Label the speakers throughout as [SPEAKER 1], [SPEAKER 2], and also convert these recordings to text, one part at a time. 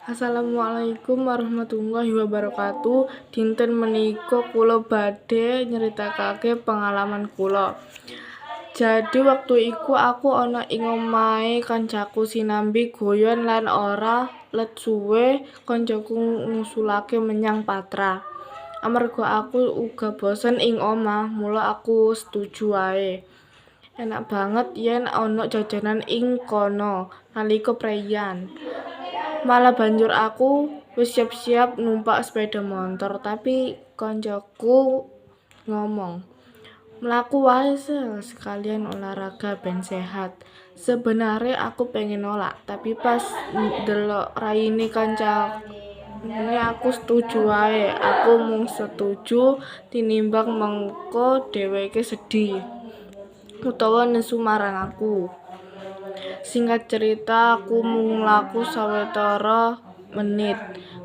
[SPEAKER 1] Assalamualaikum warahmatullahi wabarakatuh. Dinten menika kula badhe nyritakake pengalaman kula. Jadi waktu iku aku ana ing omahe kancaku sinambi guyon lan ora let suwe kancaku ngusulake menyang Patra. Amarga aku uga bosen ing omah, mula aku setuju wae. Enak banget yen ana jajanan ing kono nalika preyan. Malah banjur aku wis siap-siap numpak sepeda motor, tapi koncoku ngomong, "Mlaku wae sekalian olahraga ben sehat." Sebenarnya aku pengen nolak, tapi pas ndelok raine kancane aku setuju wae. Aku mung setuju tinimbang mengko dheweke sedih utawa nesu marang aku. Singkat cerita, aku mung mlaku sawetara menit.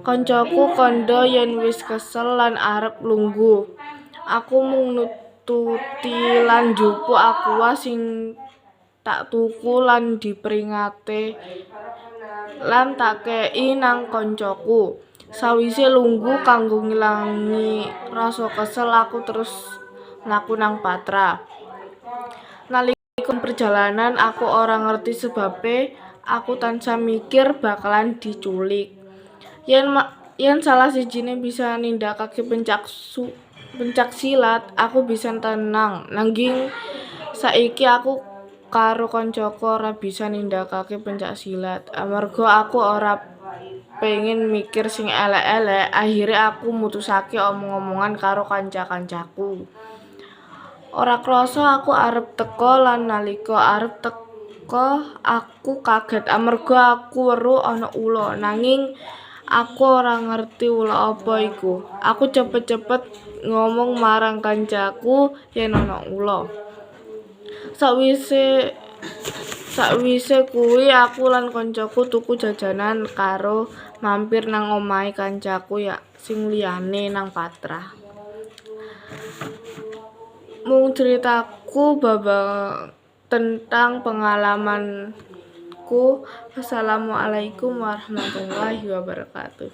[SPEAKER 1] Koncoku kandha yen wis kesel lan arep lungguh. Aku mung nututi lan njupuk aqua sing tak tuku lan diperingate lan tak kei nang koncoku. Sawise lungguh kanggo ngilangi rasa kesel, aku terus mlaku nang Patra. Nalika perjalanan aku ora ngerti sebabe, aku tansah mikir bakalan diculik. Yen salah sijine bisa nindakake pencak silat, aku bisa tenang. Nanging saiki aku karo koncoku ora bisa nindakake pencak silat. Amarga aku ora pengen mikir sing elek-elek, akhire aku mutusake omong-omongan karo kanca-kancaku. Ora krasa aku arep teka lan nalika arep teka aku kaget amarga aku weruh ana ula, nanging aku ora ngerti ula apa iku. Aku cepet-cepet ngomong marang kancaku yen ana ula. Sawise kuwi aku lan koncoku tuku jajanan karo mampir nang omahe kancaku sing liyane nang Patra. Mung critaku tentang pengalamanku. Wassalamualaikum warahmatullahi wabarakatuh.